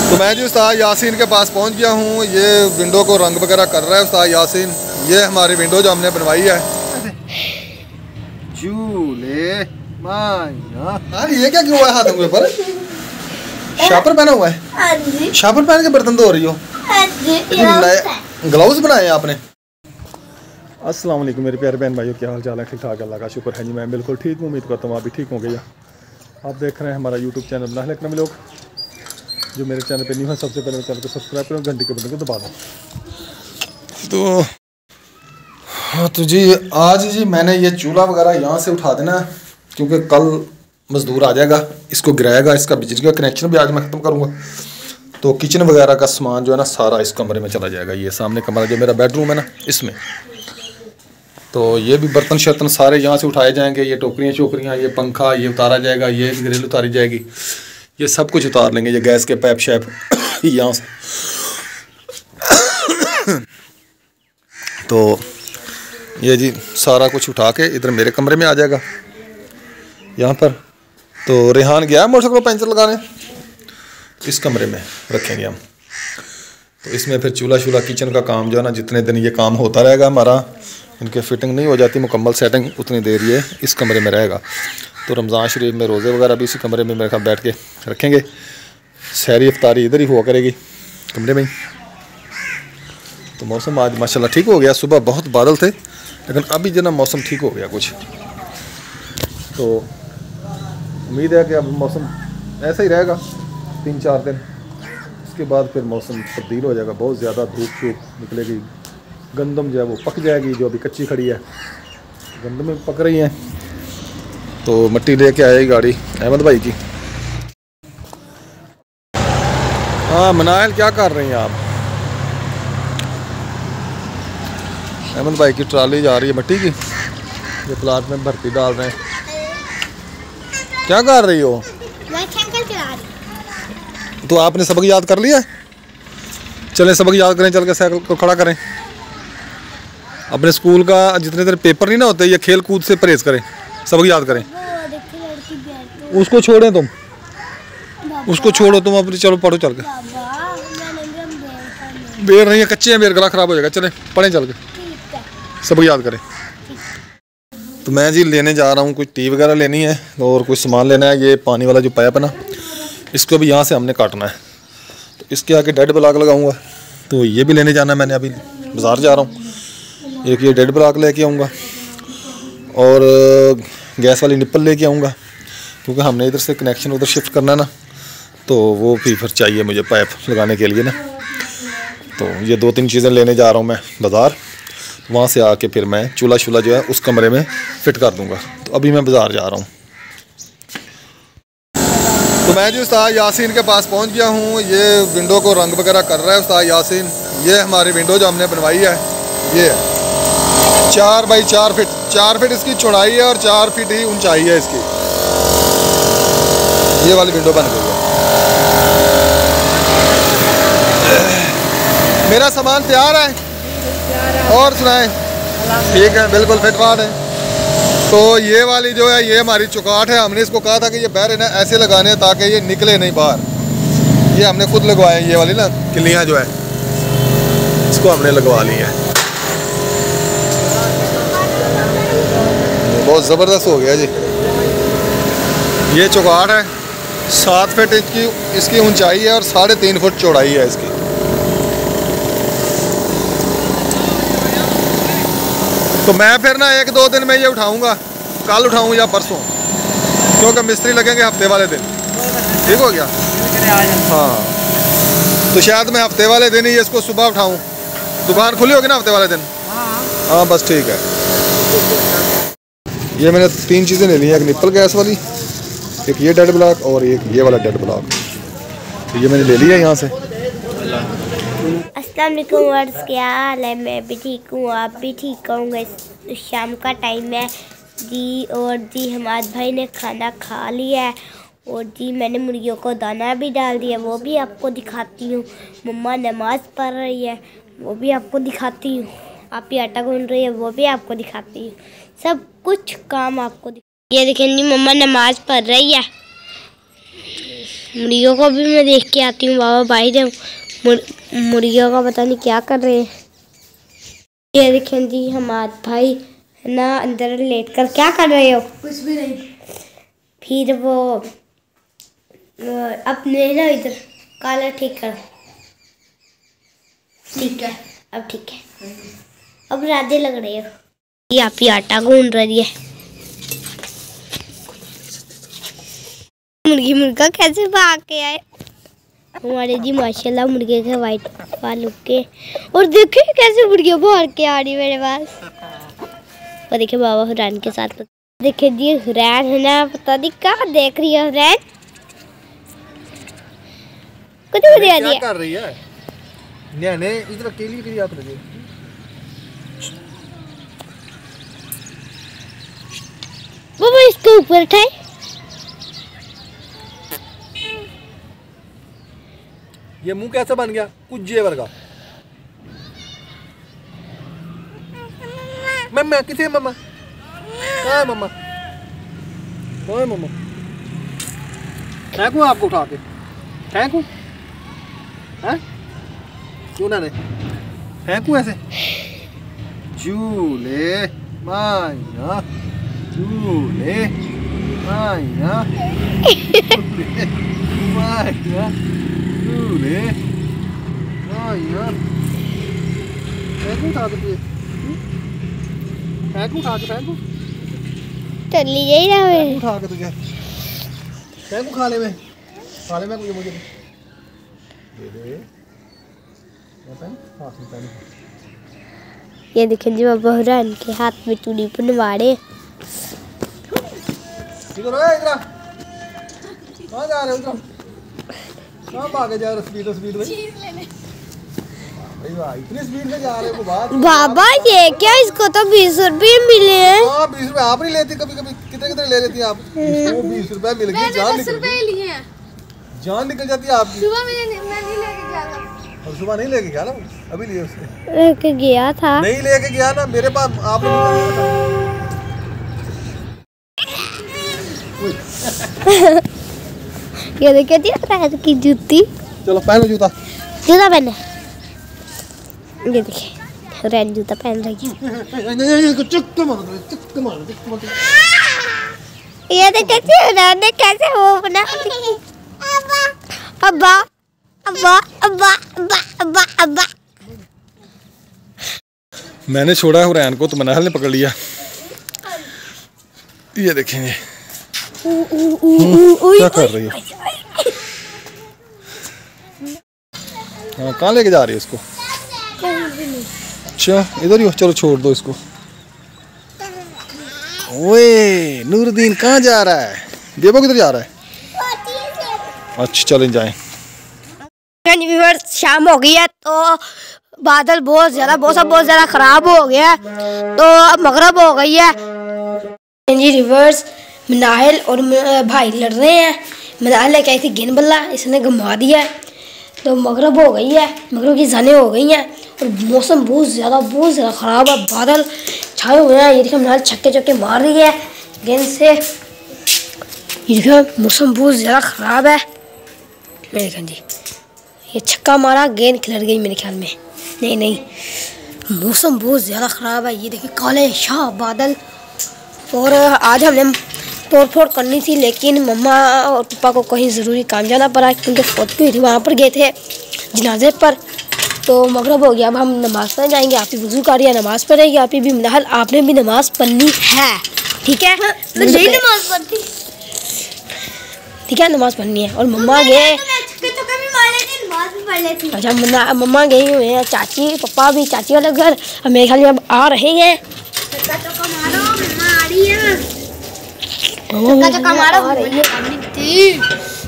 तो मैं जी उस्ताद यासीन के पास पहुंच गया हूं। ये विंडो को रंग वगैरह कर रहा है उस्ताद यासीन। ये हमारी विंडो जो हमने बनवाई है। झूले ये क्या क्यों हुआ है हाथों के ऊपर? शापर पहना हुआ है? शापर पहन के बर्तन धो रही हो? ग्लव्स बनाए आपने? अस्सलाम वालेकुम मेरे प्यारे बहन भाइयों, क्या हाल चाल है? ठीक ठाक, अल्लाह का शुक्र है जी। मैं बिल्कुल ठीक हूँ, उम्मीद करता हूँ आप भी ठीक होंगे। आप देख रहे हैं हमारा यूट्यूब चैनल नाहिल अकरम व्लॉग। जो मेरे चैनल पे न्यू है सबसे पहले चैनल को सब्सक्राइब करें, घंटी के बटन को दबा दें। तो हाँ तो जी आज जी मैंने ये चूल्हा वगैरह यहाँ से उठा देना है, क्योंकि कल मज़दूर आ जाएगा, इसको गिराएगा। इसका बिजली का कनेक्शन भी आज मैं ख़त्म करूँगा। तो किचन वगैरह का सामान जो है ना सारा इस कमरे में चला जाएगा। ये सामने कमरा जो मेरा बेडरूम है ना, इसमें तो ये भी बर्तन शर्तन सारे यहाँ से उठाए जाएंगे। ये टोकरियाँ चोकरियाँ, ये पंखा ये उतारा जाएगा, ये ग्रिल उतारी जाएगी, ये सब कुछ उतार लेंगे। ये गैस के पैप शैप यहाँ से तो ये जी सारा कुछ उठा के इधर मेरे कमरे में आ जाएगा यहाँ पर। तो रेहान गया मोटरसाइकिल को पंचर लगाने, इस कमरे में रखेंगे हम। तो इसमें फिर चूल्हा शूल्हा किचन का काम जो है ना, जितने दिन ये काम होता रहेगा हमारा, इनके फिटिंग नहीं हो जाती मुकम्मल सेटिंग, उतनी देर ये इस कमरे में रहेगा। तो रमज़ान शरीफ में रोज़े वगैरह भी इसी कमरे में मेरे ख्याल बैठ के रखेंगे। सहरी इफ्तारी इधर ही हुआ करेगी कमरे में ही। तो मौसम आज माशाल्लाह ठीक हो गया। सुबह बहुत बादल थे, लेकिन अभी जो ना मौसम ठीक हो गया कुछ। तो उम्मीद है कि अब मौसम ऐसा ही रहेगा 3-4 दिन। उसके बाद फिर मौसम तब्दील हो जाएगा, बहुत ज़्यादा धूप शूप निकलेगी। गंदम जो है वो पक जाएगी, जो अभी कच्ची खड़ी है गंदम में पक रही हैं। तो मिट्टी लेके आएगी गाड़ी अहमद भाई की। हाँ मनाइल क्या कर रही हैं आप? अहमद भाई की ट्राली जा रही है मिट्टी की, ये प्लाट में भर्ती डाल रहे हैं। क्या कर रही हो? मैं साइकिल चला रही। तो आपने सबक याद कर लिया? चले सबक याद करें, चल के साइकिल को खड़ा करें। अपने स्कूल का जितने देर पेपर नहीं ना होते, ये खेल कूद से परहेज करें, सबक याद करें। उसको छोड़ें तुम, उसको छोड़ो तुम अपनी, चलो पढ़ो चल के। बेर नहीं है, कच्चे हैं बेर, गला खराब हो जाएगा। चले पढ़ें चल के, सबक याद करें। तो मैं जी लेने जा रहा हूँ, कुछ टी वगैरह लेनी है और कुछ सामान लेना है। ये पानी वाला जो पाइप है ना, इसको भी यहाँ से हमने काटना है। तो इसके आगे डेड ब्लॉक लगाऊंगा। तो ये भी लेने जाना है, मैंने अभी बाज़ार जा रहा हूँ। एक ये डेड ब्लॉक लेके आऊँगा और गैस वाली निप्पल लेके आऊँगा, क्योंकि हमने इधर से कनेक्शन उधर शिफ्ट करना है ना, तो वो भी फिर चाहिए मुझे पाइप लगाने के लिए ना। तो ये 2-3 चीज़ें लेने जा रहा हूँ मैं बाज़ार। वहाँ से आके फिर मैं चूल्हा शूल्हा जो है उस कमरे में फ़िट कर दूँगा। तो अभी मैं बाज़ार जा रहा हूँ। तो मैं जी उस्ताद यासीन के पास पहुँच गया हूँ। ये विंडो को रंग वगैरह कर रहा है उस्ताद यासीन। ये हमारी विंडो जो हमने बनवाई है, ये 4 बाई 4 फीट, 4 फीट इसकी चौड़ाई है और 4 फीट ही ऊंचाई है इसकी। ये वाली विंडो बन गई है। मेरा सामान तैयार है और सुनाएं? ठीक है, बिल्कुल फिटफाट है। तो ये वाली जो है ये हमारी चौकाट है। हमने इसको कहा था कि ये बहरे ना ऐसे लगाने हैं ताकि ये निकले नहीं बाहर। ये हमने खुद लगवाए हैं, ये वाली ना किलियाँ जो है इसको हमने लगवा ली है। बहुत ज़बरदस्त हो गया जी। ये चौकाट है, 7 फीट इसकी ऊंचाई है और 3.5 फुट चौड़ाई है इसकी। तो मैं फिर ना 1-2 दिन में ये उठाऊंगा, कल उठाऊँ या परसों, क्योंकि मिस्त्री लगेंगे हफ्ते वाले दिन। ठीक हो गया? हाँ, तो शायद मैं हफ्ते वाले दिन ही इसको सुबह उठाऊँ। दुकान खुली होगी ना हफ्ते वाले दिन? हाँ बस ठीक है। ये मैंने 3 चीज़ें ले ली हैं, एक निप्पल गैस वाली, एक ये डेड ब्लॉक और एक ये वाला डेड ब्लॉक। तो ये मैंने ले लिया यहाँ से। अस्सलाम वालेकुम वर्ड्स, क्या हाल है? मैं भी ठीक हूँ, आप भी ठीक होंगे। शाम का टाइम है जी, और जी हमाद भाई ने खाना खा लिया है, और जी मैंने मुर्गियों को दाना भी डाल दिया, वो भी आपको दिखाती हूँ। मम्मा नमाज़ पढ़ रही है, वो भी आपको दिखाती हूँ। आप ही आटा गूंद रही है, वो भी आपको दिखाती हूँ। सब कुछ काम आपको ये देखें जी, मम्मा नमाज़ पढ़ रही है। मुर्गियों को भी मैं देख के आती हूँ। बाबा भाई ने मुर्गियों का पता नहीं क्या कर रहे हैं। ये देखें जी हमारे भाई ना अंदर लेट कर क्या कर रहे हो? कुछ भी नहीं। फिर वो अपने ना इधर काला ठीक कर। ठीक है, अब ठीक है। अब राधे लग रहे हो। ये आप ही आटा गूंद रही है। मुर्गा कैसे भाग के आए हमारे जी माशाल्लाह। मुर्गे के वाइट बाल के और देखिए कैसे मुर्गियाँ भाग के आ रही मेरे पास। और देखिए बाबा हुरैन के साथ। देखिए जी हुरैन है ना, पता नहीं कहाँ देख रही है हुरैन। कुछ भी क्या कर रही है? न्याने इधर अकेली की याद लगे। बाबा इसको ऊपर उठाए। ये मुंह कैसे बन गया कुज्जे वर्गा? मम्मा किथे? मम्मा कहाँ है? मम्मा कहाँ है? मम्मा फेंकूं आपको उठा के? फेंकूं? हैं? क्यों ना? फेंकूं ऐसे? झूले माया, झूले माया, माया, झूले माया। फेंकूं उठा के? फेंकूं उठा के? फेंकूं चली जाई ना वे। उठा के तुझे फेंकूं? खा ले मैं मुझे दे दे। ये देखें जी बाबा हुरैन के हाथ में चूड़ी बनवाड़े। इधर कहाँ जा रहे हो? कहाँ भागे जा रहे स्पीड में? इतनी स्पीड में जा रहे हो बाबा ये क्या? इसको तो 20 रुपये मिले हैं। 20 रुपए आप नहीं लेती? कभी कितने ले लेती आप? इसको 20 रुपए मिल गए। जान निकल जाती है आपकी। सुबह मैं नहीं लेके गया था। और सुबह नहीं लेके गया ना? अभी लिए उसने? लेके गया था। नहीं लेके गया ना मेरे पास। आप ये देखिए जी की जूती। चलो पहनो जूता पहने। ये देखिए हुरैन जूता पहन रही है। ये देखिए हुरैन ने कैसे वो बना। अब्बा अब्बा अब्बा अब्बा अब्बा अब्बा। मैंने छोड़ा हुरैन को तो मनाहल ने पकड़ लिया। ये देखेंगे क्या कर रही है। हाँ कहाँ लेके जा रही है इसको? अच्छा इधर ही हो। चलो छोड़ दो इसको। ओए नूरुद्दीन कहाँ जा रहा है? देवो किधर जा रहा है? अच्छा चलें जाएं। शाम हो गई है तो बादल बहुत ज़्यादा ख़राब हो गया है। तो अब मगरब हो गई है जी। रिवर्स मनाहिल और भाई लड़ रहे हैं। मनाहिल लेके आई थी गेंद बल्ला, इसने घुमा दिया है। तो मगरब हो गई है, मगरब की जाने हो गई हैं और मौसम बहुत ज़्यादा ख़राब है। बादल छाए हुए हैं। ये देखिए मनाहिल छक्के मार रही है गेंद से। ये देखिए मौसम बहुत ज़्यादा ख़राब है। देखें जी ये छक्का मारा, गेंद खिलर गई मेरे ख्याल में। नहीं मौसम बहुत ज़्यादा ख़राब है। ये देखिए काले शाह बादल। और आज हमने तोड़-फोड़ करनी थी लेकिन मम्मा और पापा को कहीं ज़रूरी काम जाना पड़ा क्योंकि फौत हुई थी। वहाँ पर गए थे जनाजे पर। तो मगरब हो गया। अब हम नमाज़ पढ़ने जाएंगे। आप ही वज़ू करिए, नमाज़ पढ़ेगी। आप ही भी मनाहिल आपने भी नमाज़ पढ़नी है, ठीक है? नमाज़ पढ़ती, ठीक है? नमाज़ पढ़नी है। और मम्मा गए। अच्छा मम्मा गई हुए हैं चाची पापा भी चाची वाले घर। अब मेरे ख्याल में अब आ रहे हैं।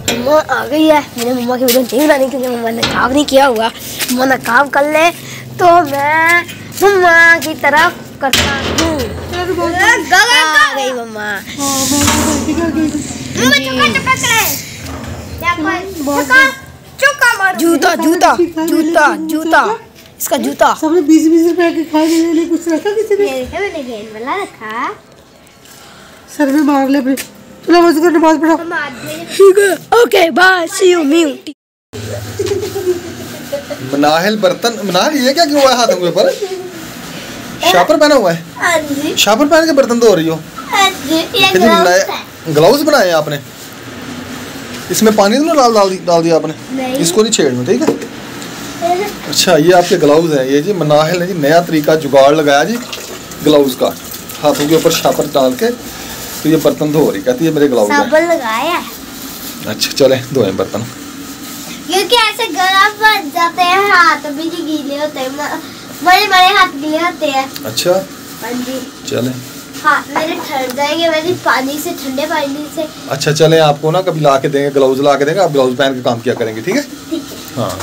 मम्मा आ गई है। मैंने मम्मा की वीडियो नहीं बनानी क्योंकि मम्मा ने काम नहीं किया हुआ। मम्मा ने काम कर ले तो मैं मम्मा की तरफ करता हूँ। आ गई मम्मा। जूता जूता जूता जूता इसका जूता। सबने 20 रुपए के खाने के लिए कुछ रखा किसी ने? मैंने गेंद वाला रखा। सर में मार ले चलो वज़ू कर नमाज पढ़ो। ठीक है, ओके बाय, सी यू मी। मनाहिल बर्तन, मनाहिल ये क्या क्यों हुआ है हाथों के ऊपर? शापर पहना हुआ है? हाँ जी। शापर पहन के बर्तन धो रही हो? हाँ जी, ये ग्लव्स है। ग्लव्स बनाए हैं आपने? इसमें पानी तो नहीं डाल दिया आपने? नहीं। इसको नहीं छेड़ना, ठीक है? अच्छा, ये आपके ग्लव्स हैं। ये जी मनाहिल ने जी नया तरीका जुगाड़ लगाया जी ग्लव्स का, हाथों के ऊपर शापर डाल के तो ये बर्तन धो रही, कहती है मेरे ग्लव्स हैं। साबुन लगाया है। अच्छा चले धोएं बर्तन। क्योंकि ऐसे गरम बन जाते हैं, हाथ भी नहीं गीले होते हैं, बड़े हाथ गीले होते हैं। अच्छा हाँ जी। चले। हाँ, मेरे ठंड जाएंगे मेरे पानी से, ठंडे पानी से। अच्छा चले, आपको ना कभी ला के देंगे, ग्लव्स ला के देंगे, आप ग्लव्स पहन के काम किया करेंगे, ठीक है? ठीक है। हाँ।